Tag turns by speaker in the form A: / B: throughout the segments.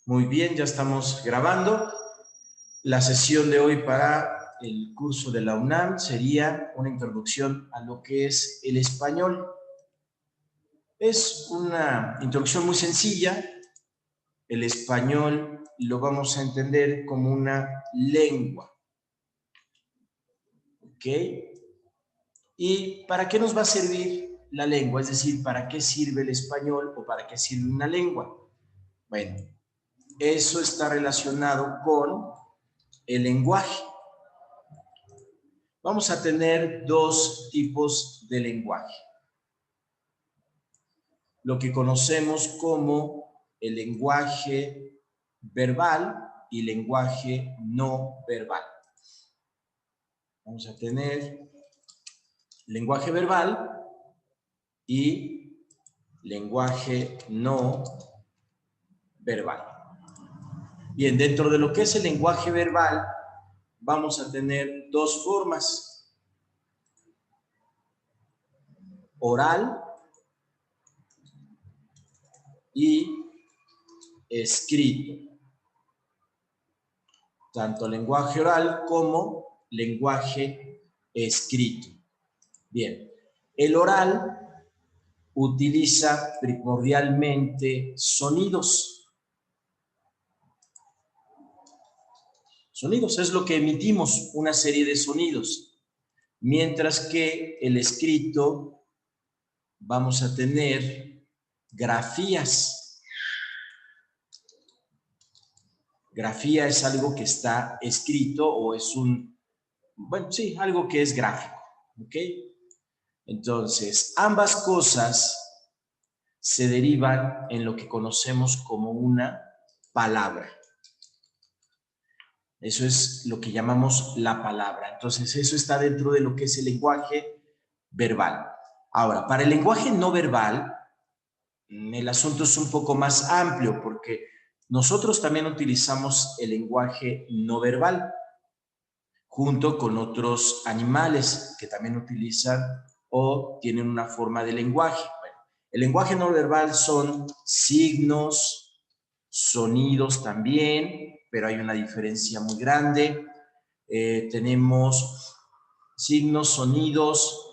A: Muy bien, ya estamos grabando. La sesión de hoy para el curso de la UNAM sería una introducción a lo que es el español. Es una introducción muy sencilla. El español lo vamos a entender como una lengua. ¿Ok? ¿Y para qué nos va a servir la lengua? Es decir, ¿para qué sirve el español o para qué sirve una lengua? Bueno, eso está relacionado con el lenguaje. Vamos a tener dos tipos de lenguaje. Lo que conocemos como el lenguaje verbal y lenguaje no verbal. Vamos a tener lenguaje verbal y lenguaje no verbal. Bien, dentro de lo que es el lenguaje verbal, vamos a tener dos formas: oral y escrito. Tanto lenguaje oral como lenguaje escrito. Bien, el oral utiliza primordialmente sonidos. Sonidos es lo que emitimos, una serie de sonidos. Mientras que el escrito vamos a tener grafías. Grafía es algo que está escrito o es algo que es gráfico. ¿Ok? Entonces, ambas cosas se derivan en lo que conocemos como una palabra. Eso es lo que llamamos la palabra. Entonces, eso está dentro de lo que es el lenguaje verbal. Ahora, para el lenguaje no verbal, el asunto es un poco más amplio porque nosotros también utilizamos el lenguaje no verbal junto con otros animales que también utilizan o tienen una forma de lenguaje. Bueno, el lenguaje no verbal son signos, sonidos también, pero hay una diferencia muy grande. Tenemos signos, sonidos,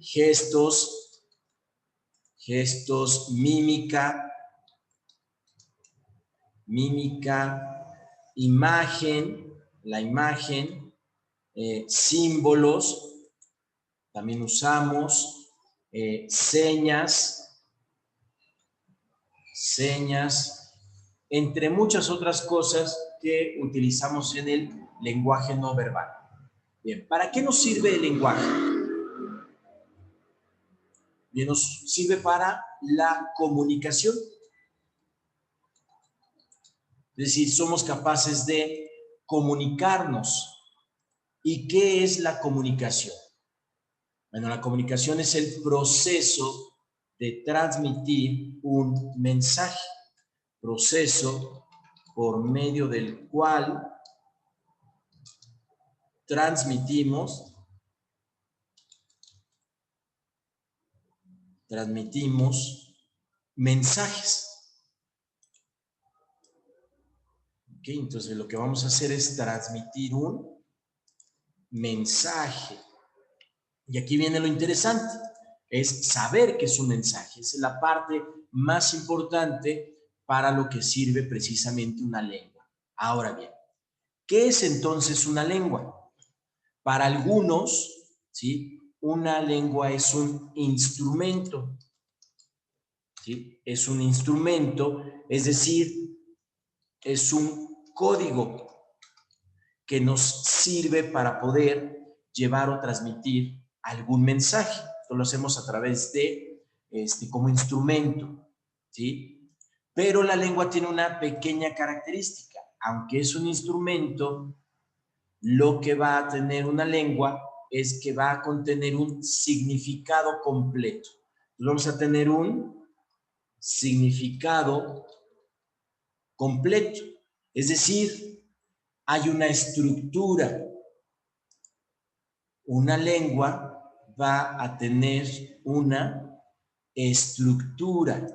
A: gestos, mímica, imagen, la imagen, símbolos, también usamos señas, entre muchas otras cosas que utilizamos en el lenguaje no verbal. Bien, ¿para qué nos sirve el lenguaje? Bien, nos sirve para la comunicación. Es decir, somos capaces de comunicarnos. ¿Y qué es la comunicación? Bueno, la comunicación es el proceso de transmitir un mensaje, proceso por medio del cual transmitimos mensajes. ¿Ok? Entonces lo que vamos a hacer es transmitir un mensaje. Y aquí viene lo interesante, es saber qué es un mensaje. Esa es la parte más importante para lo que sirve precisamente una lengua. Ahora bien, ¿qué es entonces una lengua? Para algunos, ¿sí?, una lengua es un instrumento. ¿Sí? Es un instrumento, es decir, es un código que nos sirve para poder llevar o transmitir algún mensaje. Esto lo hacemos a través de, como instrumento, ¿sí? Pero la lengua tiene una pequeña característica. Aunque es un instrumento, lo que va a tener una lengua es que va a contener un significado completo. Entonces vamos a tener un significado completo. Es decir, hay una estructura. Una lengua va a tener una estructura.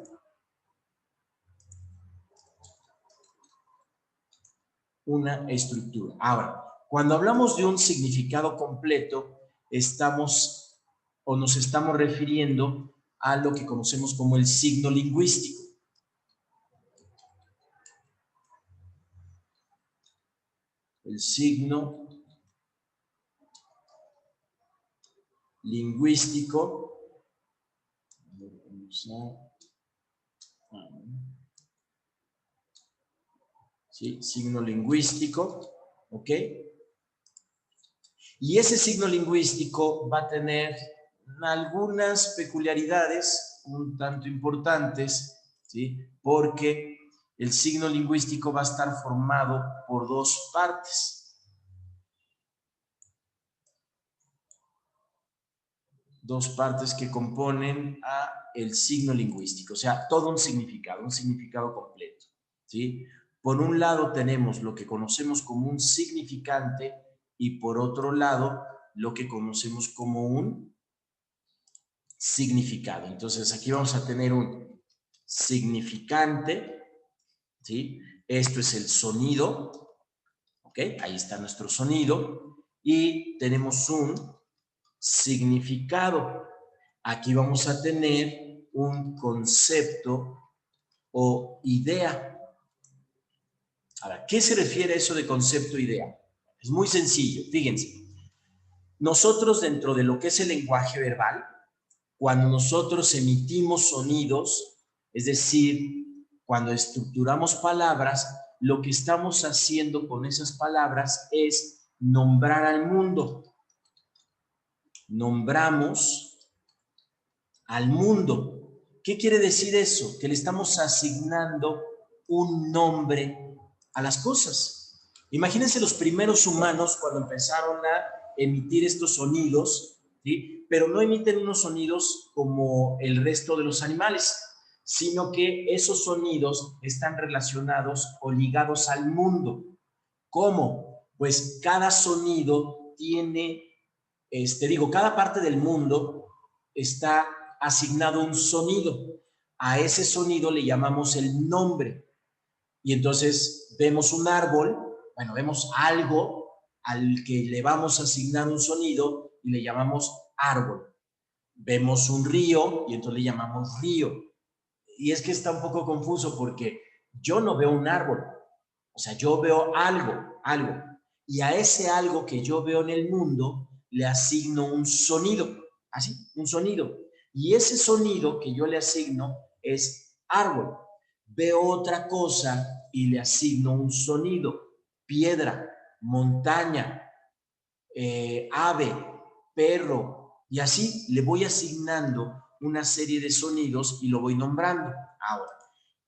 A: una estructura. Ahora, cuando hablamos de un significado completo, estamos o nos estamos refiriendo a lo que conocemos como el signo lingüístico. El signo lingüístico. ¿Sí? Signo lingüístico, ¿ok? Y ese signo lingüístico va a tener algunas peculiaridades un tanto importantes, ¿sí? Porque el signo lingüístico va a estar formado por dos partes. Dos partes que componen a el signo lingüístico, o sea, todo un significado completo, ¿sí? Por un lado tenemos lo que conocemos como un significante y por otro lado lo que conocemos como un significado. Entonces aquí vamos a tener un significante, ¿sí? Esto es el sonido, ¿ok? Ahí está nuestro sonido y tenemos un significado. Aquí vamos a tener un concepto o idea. Ahora, ¿qué se refiere a eso de concepto e idea? Es muy sencillo, fíjense. Nosotros dentro de lo que es el lenguaje verbal, cuando nosotros emitimos sonidos, es decir, cuando estructuramos palabras, lo que estamos haciendo con esas palabras es nombrar al mundo. Nombramos al mundo. ¿Qué quiere decir eso? Que le estamos asignando un nombre a las cosas. Imagínense los primeros humanos cuando empezaron a emitir estos sonidos, ¿sí? Pero no emiten unos sonidos como el resto de los animales, sino que esos sonidos están relacionados o ligados al mundo. ¿Cómo? Pues cada sonido tiene, cada parte del mundo está asignado un sonido. A ese sonido le llamamos el nombre. Y entonces vemos un árbol, bueno, vemos algo al que le vamos a asignar un sonido y le llamamos árbol. Vemos un río y entonces le llamamos río. Y es que está un poco confuso porque yo no veo un árbol, o sea, yo veo algo. Y a ese algo que yo veo en el mundo le asigno un sonido, así, un sonido. Y ese sonido que yo le asigno es árbol. Veo otra cosa y le asigno un sonido, piedra, montaña, ave, perro, y así le voy asignando una serie de sonidos y lo voy nombrando. Ahora,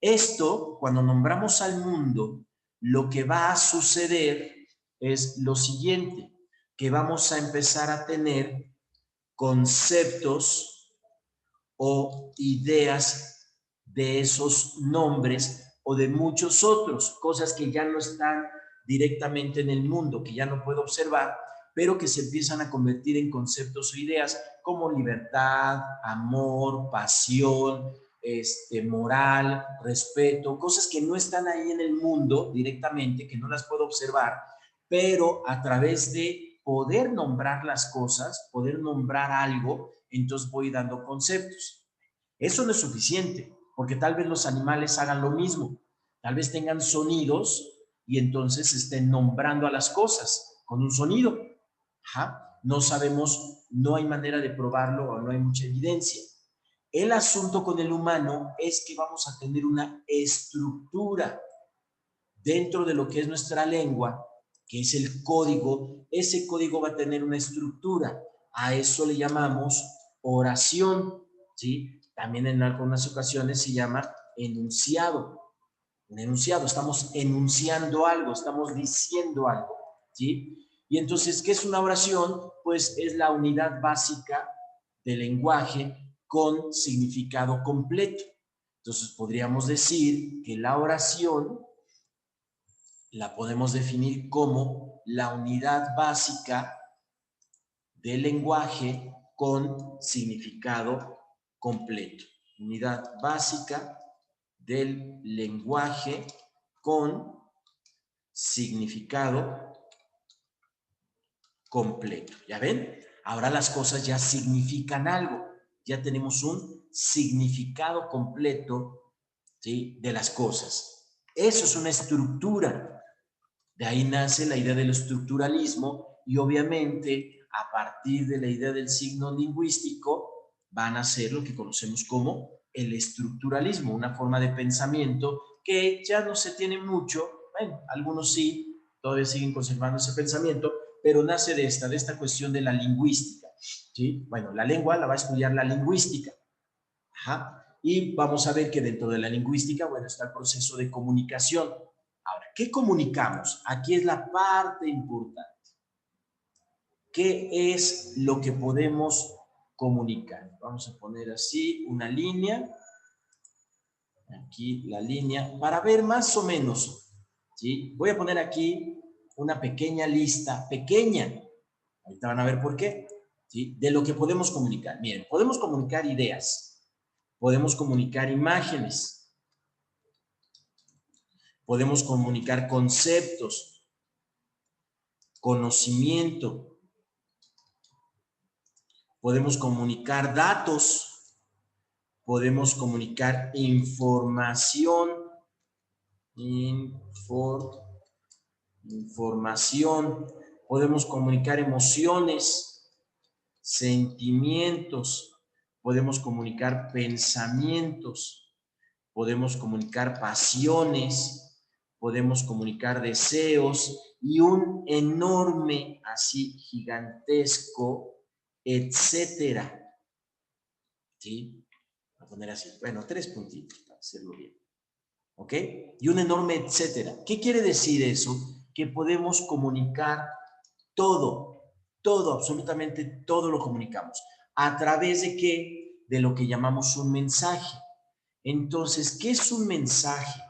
A: esto, cuando nombramos al mundo, lo que va a suceder es lo siguiente, que vamos a empezar a tener conceptos o ideas de esos nombres o de muchos otros, cosas que ya no están directamente en el mundo, que ya no puedo observar, pero que se empiezan a convertir en conceptos o ideas como libertad, amor, pasión, moral, respeto, cosas que no están ahí en el mundo directamente, que no las puedo observar, pero a través de poder nombrar las cosas, poder nombrar algo, entonces voy dando conceptos. Eso no es suficiente, porque tal vez los animales hagan lo mismo, tal vez tengan sonidos y entonces estén nombrando a las cosas con un sonido. Ajá. No sabemos, no hay manera de probarlo o no hay mucha evidencia. El asunto con el humano es que vamos a tener una estructura dentro de lo que es nuestra lengua, que es el código. Ese código va a tener una estructura. A eso le llamamos oración, ¿sí? También en algunas ocasiones se llama enunciado. Un enunciado, estamos enunciando algo, estamos diciendo algo, ¿sí? Y entonces, ¿qué es una oración? Pues es la unidad básica del lenguaje con significado completo. Entonces, podríamos decir que la oración la podemos definir como la unidad básica del lenguaje con significado completo. Unidad básica del lenguaje con significado completo. ¿Ya ven? Ahora las cosas ya significan algo. Ya tenemos un significado completo, ¿sí?, de las cosas. Eso es una estructura. De ahí nace la idea del estructuralismo y obviamente a partir de la idea del signo lingüístico van a ser lo que conocemos como el estructuralismo, una forma de pensamiento que ya no se tiene mucho. Bueno, algunos sí, todavía siguen conservando ese pensamiento, pero nace de esta cuestión de la lingüística, ¿sí? Bueno, la lengua la va a estudiar la lingüística. Ajá. Y vamos a ver que dentro de la lingüística, bueno, está el proceso de comunicación. Ahora, ¿qué comunicamos? Aquí es la parte importante. ¿Qué es lo que podemos comunicar? Vamos a poner así una línea. Aquí la línea, para ver más o menos, ¿sí? Voy a poner aquí una pequeña lista, pequeña. Ahorita van a ver por qué, ¿sí? De lo que podemos comunicar. Miren, podemos comunicar ideas, podemos comunicar imágenes, podemos comunicar conceptos, conocimiento, podemos comunicar datos, podemos comunicar información, información, podemos comunicar emociones, sentimientos, podemos comunicar pensamientos, podemos comunicar pasiones, podemos comunicar deseos y un enorme, así gigantesco, etcétera. ¿Sí? Voy a poner así, bueno, 3 puntitos para hacerlo bien. ¿Ok? Y un enorme etcétera. ¿Qué quiere decir eso? Que podemos comunicar todo, todo, absolutamente todo lo comunicamos. ¿A través de qué? De lo que llamamos un mensaje. Entonces, ¿qué es un mensaje?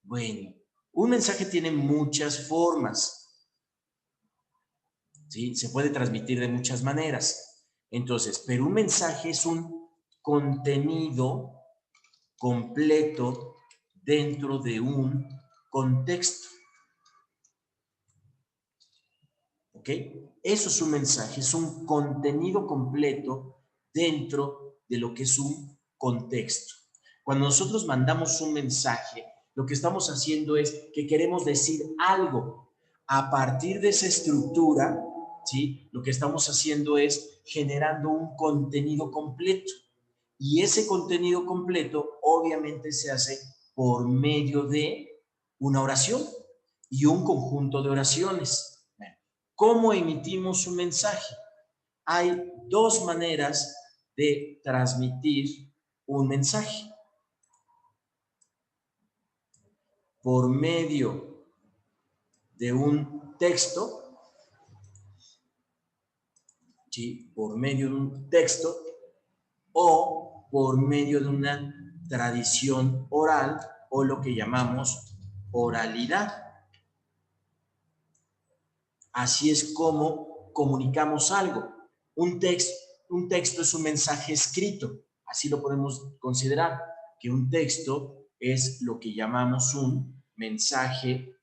A: Bueno, un mensaje tiene muchas formas, ¿sí? Se puede transmitir de muchas maneras. Entonces, pero un mensaje es un contenido completo dentro de un contexto. ¿Ok? Eso es un mensaje, es un contenido completo dentro de lo que es un contexto. Cuando nosotros mandamos un mensaje, lo que estamos haciendo es que queremos decir algo. A partir de esa estructura, ¿sí? Lo que estamos haciendo es generando un contenido completo. Y ese contenido completo obviamente se hace por medio de una oración y un conjunto de oraciones. ¿Cómo emitimos un mensaje? Hay dos maneras de transmitir un mensaje. Por medio de un texto, ¿sí? Por medio de un texto o por medio de una tradición oral o lo que llamamos oralidad. Así es como comunicamos algo. Un texto es un mensaje escrito. Así lo podemos considerar, que un texto es lo que llamamos un mensaje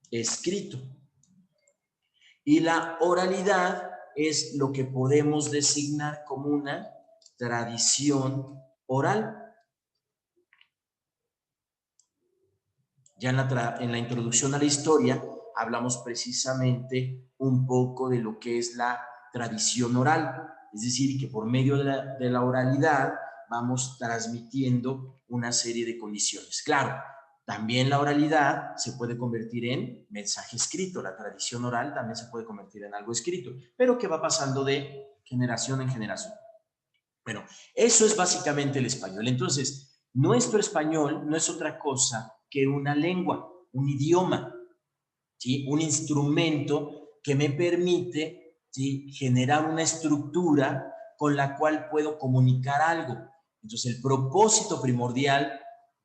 A: escrito. Y la oralidad es lo que podemos designar como una tradición oral. Ya en la introducción a la historia hablamos precisamente un poco de lo que es la tradición oral, es decir, que por medio de la oralidad vamos transmitiendo una serie de condiciones. Claro, también la oralidad se puede convertir en mensaje escrito, la tradición oral también se puede convertir en algo escrito, pero que va pasando de generación en generación. Bueno, eso es básicamente el español. Entonces, nuestro español no es otra cosa que una lengua, un idioma, ¿sí? Un instrumento que me permite, ¿sí?, generar una estructura con la cual puedo comunicar algo. Entonces, el propósito primordial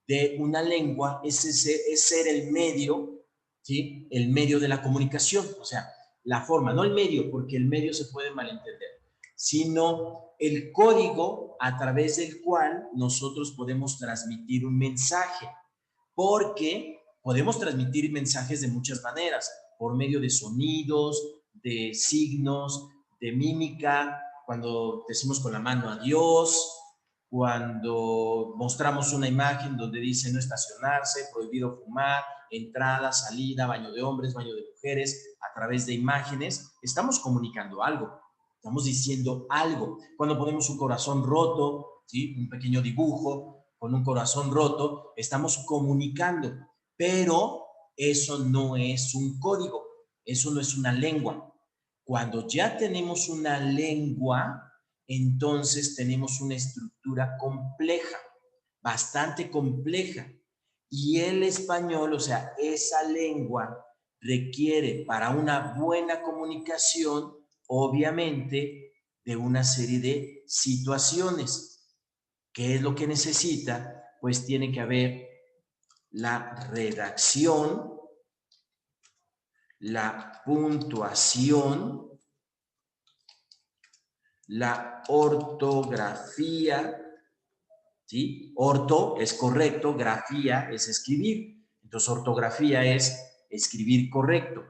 A: de una lengua es ser el medio, ¿sí?, el medio de la comunicación, o sea, la forma, no el medio, porque el medio se puede malentender, sino el código a través del cual nosotros podemos transmitir un mensaje. porque podemos transmitir mensajes de muchas maneras, por medio de sonidos, de signos, de mímica, cuando decimos con la mano adiós, cuando mostramos una imagen donde dice no estacionarse, prohibido fumar, entrada, salida, baño de hombres, baño de mujeres, a través de imágenes, estamos comunicando algo, estamos diciendo algo. Cuando ponemos un corazón roto, ¿sí? Un pequeño dibujo con un corazón roto, estamos comunicando, pero eso no es un código, eso no es una lengua. Cuando ya tenemos una lengua, entonces tenemos una estructura compleja, bastante compleja. Y el español, o sea, esa lengua requiere para una buena comunicación, obviamente, de una serie de situaciones. ¿Qué es lo que necesita? Pues tiene que haber la redacción, la puntuación, la ortografía, ¿sí? Orto es correcto, grafía es escribir. Entonces, ortografía es escribir correcto.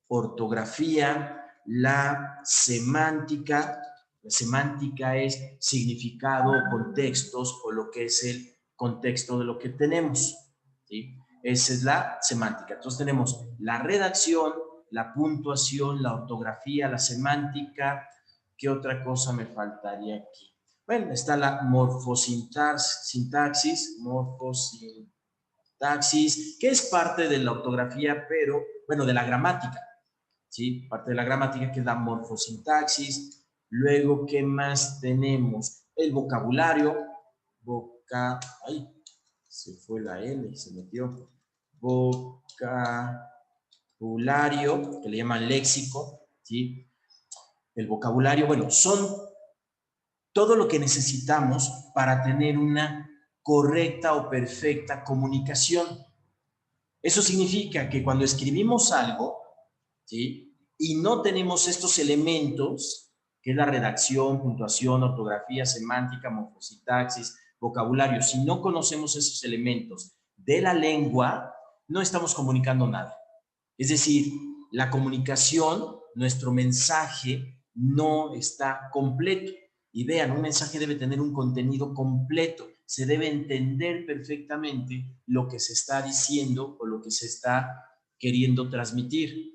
A: Ortografía, la semántica es significado o contextos o lo que es el contexto de lo que tenemos, ¿sí? Esa es la semántica. Entonces tenemos la redacción, la puntuación, la ortografía, la semántica. ¿Qué otra cosa me faltaría aquí? Bueno, está la morfosintaxis, que es parte de la ortografía, pero, bueno, de la gramática, ¿sí? Parte de la gramática, que es la morfosintaxis. Luego, ¿qué más tenemos? El vocabulario. Ay, se fue la L, se metió. Vocabulario, que le llaman léxico, ¿sí? El vocabulario, bueno, son todo lo que necesitamos para tener una correcta o perfecta comunicación. Eso significa que cuando escribimos algo, ¿sí? Y no tenemos estos elementos, que es la redacción, puntuación, ortografía, semántica, morfosintaxis, vocabulario, si no conocemos esos elementos de la lengua, no estamos comunicando nada. Es decir, la comunicación, nuestro mensaje no está completo. Y vean, un mensaje debe tener un contenido completo. Se debe entender perfectamente lo que se está diciendo o lo que se está queriendo transmitir.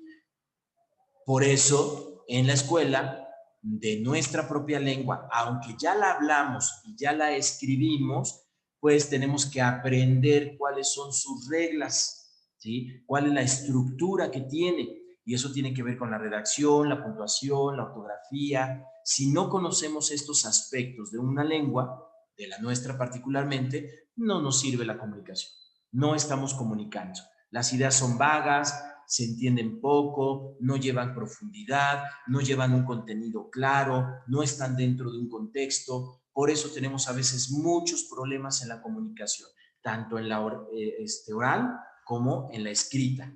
A: Por eso, en la escuela, de nuestra propia lengua, aunque ya la hablamos y ya la escribimos, pues tenemos que aprender cuáles son sus reglas, ¿sí? Cuál es la estructura que tiene. Y eso tiene que ver con la redacción, la puntuación, la ortografía. Si no conocemos estos aspectos de una lengua, de la nuestra particularmente, no nos sirve la comunicación. No estamos comunicando. Las ideas son vagas, se entienden poco, no llevan profundidad, no llevan un contenido claro, no están dentro de un contexto. Por eso tenemos a veces muchos problemas en la comunicación, tanto en la oral como en la escrita.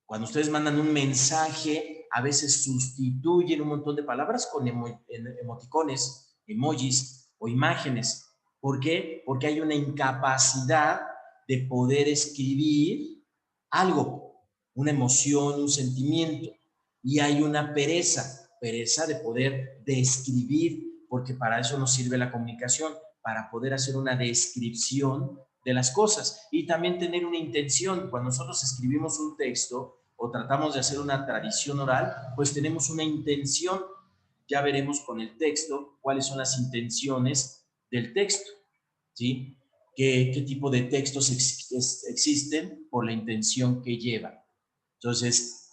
A: Cuando ustedes mandan un mensaje, a veces sustituyen un montón de palabras con emoticones, emojis o imágenes. ¿Por qué? Porque hay una incapacidad de poder escribir algo, una emoción, un sentimiento. Y hay una pereza de poder describir, porque para eso nos sirve la comunicación, para poder hacer una descripción de las cosas y también tener una intención. Cuando nosotros escribimos un texto o tratamos de hacer una tradición oral, pues tenemos una intención. Ya veremos con el texto cuáles son las intenciones del texto, ¿sí? ¿Qué tipo de textos existen por la intención que llevan? Entonces,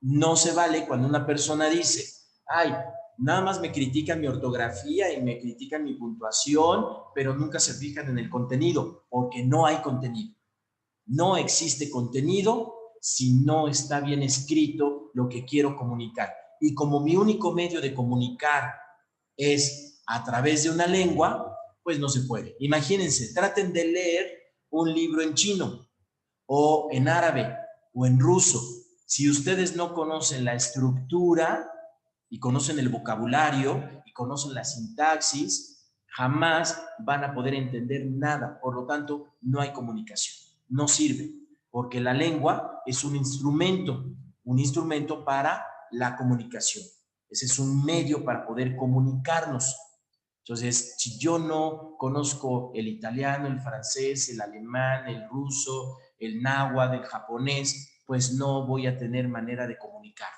A: no se vale cuando una persona dice, ay, nada más me critican mi ortografía y me critican mi puntuación, pero nunca se fijan en el contenido, porque no hay contenido. No existe contenido si no está bien escrito lo que quiero comunicar. Y como mi único medio de comunicar es a través de una lengua, pues no se puede. Imagínense, traten de leer un libro en chino o en árabe o en ruso. Si ustedes no conocen la estructura y conocen el vocabulario y conocen la sintaxis, jamás van a poder entender nada. Por lo tanto, no hay comunicación. no sirve, porque la lengua es un instrumento para la comunicación. Ese es un medio para poder comunicarnos. Entonces, si yo no conozco el italiano, el francés, el alemán, el ruso, el náhuatl, el japonés, pues no voy a tener manera de comunicar.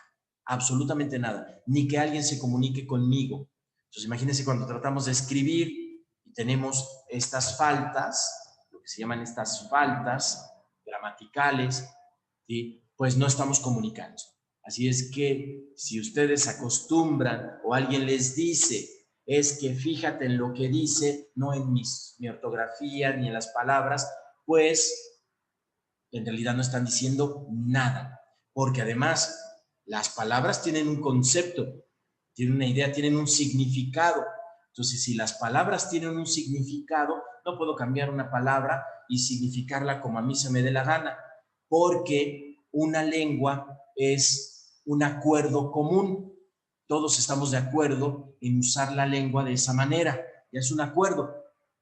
A: Absolutamente nada. Ni que alguien se comunique conmigo. Entonces, imagínense cuando tratamos de escribir y tenemos estas faltas, lo que se llaman estas faltas gramaticales, ¿sí? Pues no estamos comunicando. Así es que si ustedes acostumbran o alguien les dice, es que fíjate en lo que dice, no en mi ortografía ni en las palabras, pues en realidad no están diciendo nada. Porque además las palabras tienen un concepto, tienen una idea, tienen un significado. Entonces, si las palabras tienen un significado, no puedo cambiar una palabra y significarla como a mí se me dé la gana, porque una lengua es un acuerdo común. Todos estamos de acuerdo en usar la lengua de esa manera. Ya es un acuerdo,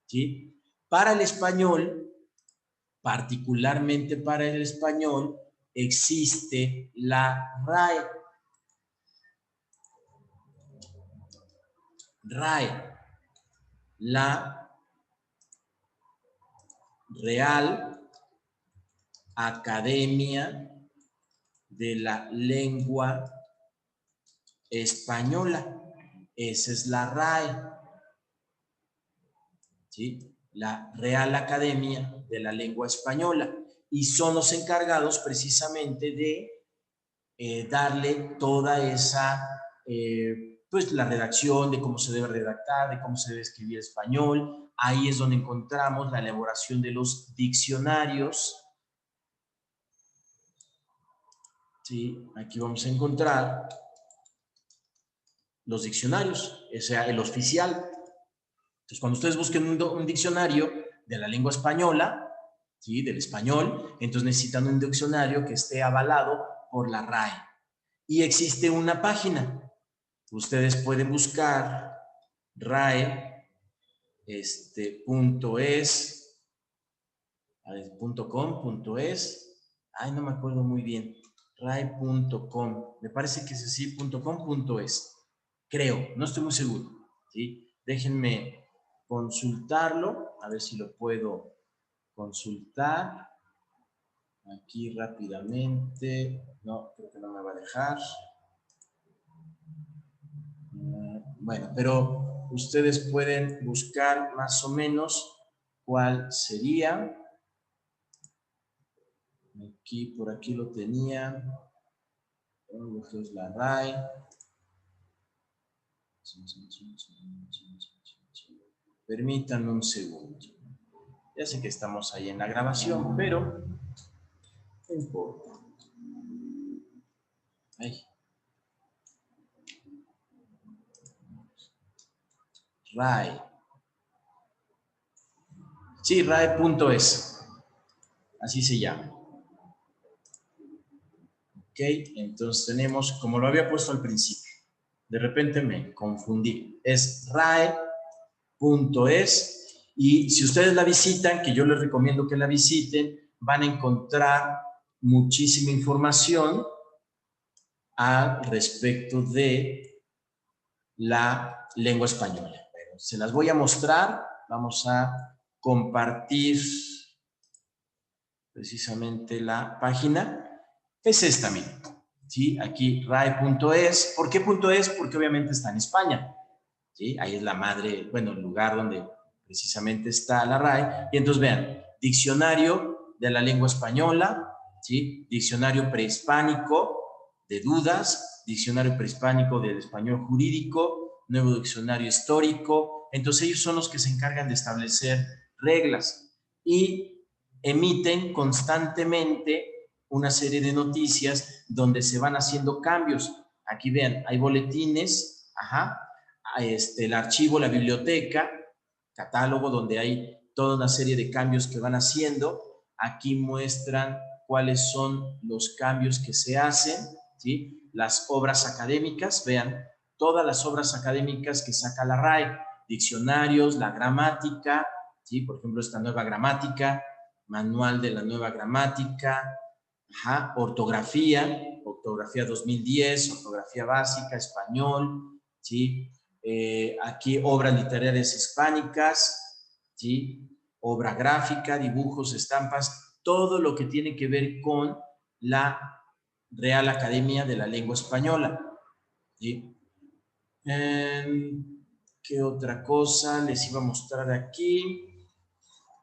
A: ¿sí? Para el español, particularmente para el español, existe la RAE. RAE, la Real Academia de la Lengua Española. Esa es la RAE, ¿sí? La Real Academia de la Lengua Española. Y son los encargados precisamente de darle toda esa, pues la redacción, de cómo se debe redactar, de cómo se debe escribir español. Ahí es donde encontramos la elaboración de los diccionarios. Sí, aquí vamos a encontrar los diccionarios, o sea, el oficial. Entonces, cuando ustedes busquen un diccionario de la lengua española, ¿sí? Del español, entonces necesitan un diccionario que esté avalado por la RAE. Y existe una página. Ustedes pueden buscar RAE, .com.es, ay, no me acuerdo muy bien, RAE.com, me parece que es así, .com.es, creo, no estoy muy seguro, ¿sí? Déjenme consultarlo, a ver si lo puedo consultar aquí rápidamente. No, creo que no me va a dejar. Bueno, pero ustedes pueden buscar más o menos cuál sería. Aquí, por aquí lo tenía. Lo que es la RAE. Permítanme un segundo. Ya sé que estamos ahí en la grabación, pero no importa. Ahí. RAE. Sí, RAE.es. Así se llama. Ok, entonces tenemos, como lo había puesto al principio, de repente me confundí. Es RAE.es y si ustedes la visitan, que yo les recomiendo que la visiten, van a encontrar muchísima información al respecto de la lengua española. Pero se las voy a mostrar. Vamos a compartir precisamente la página. Es esta, miren. ¿Sí? Aquí RAE.es. ¿Por qué .es? Porque obviamente está en España. ¿Sí? Ahí es la madre, bueno, el lugar donde precisamente está la RAE. Y entonces vean, diccionario de la lengua española, ¿sí? Diccionario prehispánico de dudas, diccionario prehispánico del español jurídico, nuevo diccionario histórico. Entonces ellos son los que se encargan de establecer reglas y emiten constantemente una serie de noticias donde se van haciendo cambios. Aquí vean, hay boletines, el archivo, la biblioteca, catálogo, donde hay toda una serie de cambios que van haciendo. Aquí muestran cuáles son los cambios que se hacen, ¿sí? Las obras académicas, vean, todas las obras académicas que saca la RAE, diccionarios, la gramática, ¿sí? Por ejemplo, esta nueva gramática, Manual de la nueva gramática, ortografía 2010, ortografía básica, español, ¿sí? Aquí obras literarias hispánicas, ¿sí? Obra gráfica, dibujos, estampas, todo lo que tiene que ver con la Real Academia de la Lengua Española, ¿sí? ¿Qué otra cosa les iba a mostrar aquí?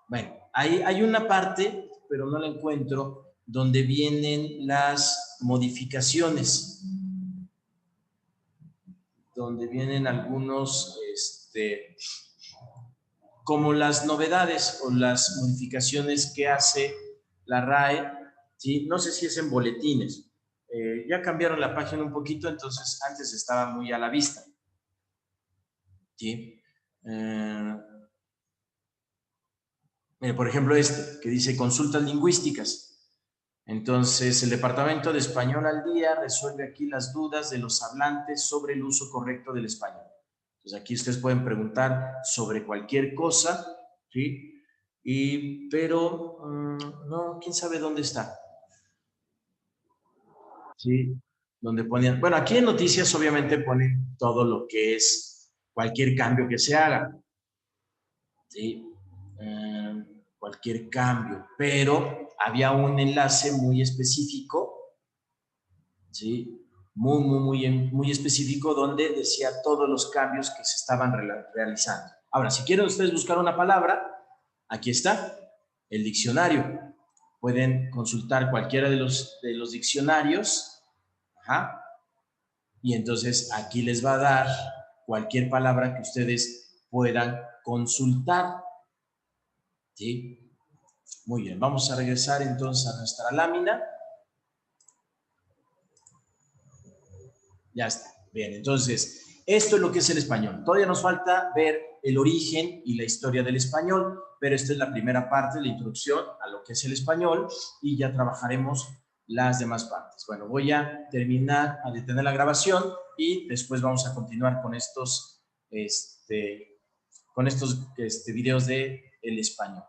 A: Bueno, hay una parte, pero no la encuentro, donde vienen las modificaciones, donde vienen algunos, como las novedades o las modificaciones que hace la RAE, ¿sí? No sé si es en boletines. Ya cambiaron la página un poquito, entonces antes estaba muy a la vista, ¿sí? Mire, por ejemplo, que dice consultas lingüísticas. Entonces, el Departamento de Español al Día resuelve aquí las dudas de los hablantes sobre el uso correcto del español. Entonces, aquí ustedes pueden preguntar sobre cualquier cosa, ¿sí? Pero, no, quién sabe dónde está. ¿Sí? Donde ponían, bueno, aquí en noticias obviamente ponen todo lo que es cualquier cambio que se haga, ¿sí? Cualquier cambio, pero había un enlace muy específico, ¿sí? Muy específico donde decía todos los cambios que se estaban realizando. Ahora, si quieren ustedes buscar una palabra, aquí está, el diccionario. Pueden consultar cualquiera de los diccionarios, y entonces aquí les va a dar cualquier palabra que ustedes puedan consultar, ¿sí? Muy bien, vamos a regresar entonces a nuestra lámina. Ya está. Bien, entonces, esto es lo que es el español. Todavía nos falta ver el origen y la historia del español, pero esta es la primera parte, la introducción a lo que es el español, y ya trabajaremos las demás partes. Bueno, voy a terminar, a detener la grabación y después vamos a continuar con estos videos de el español.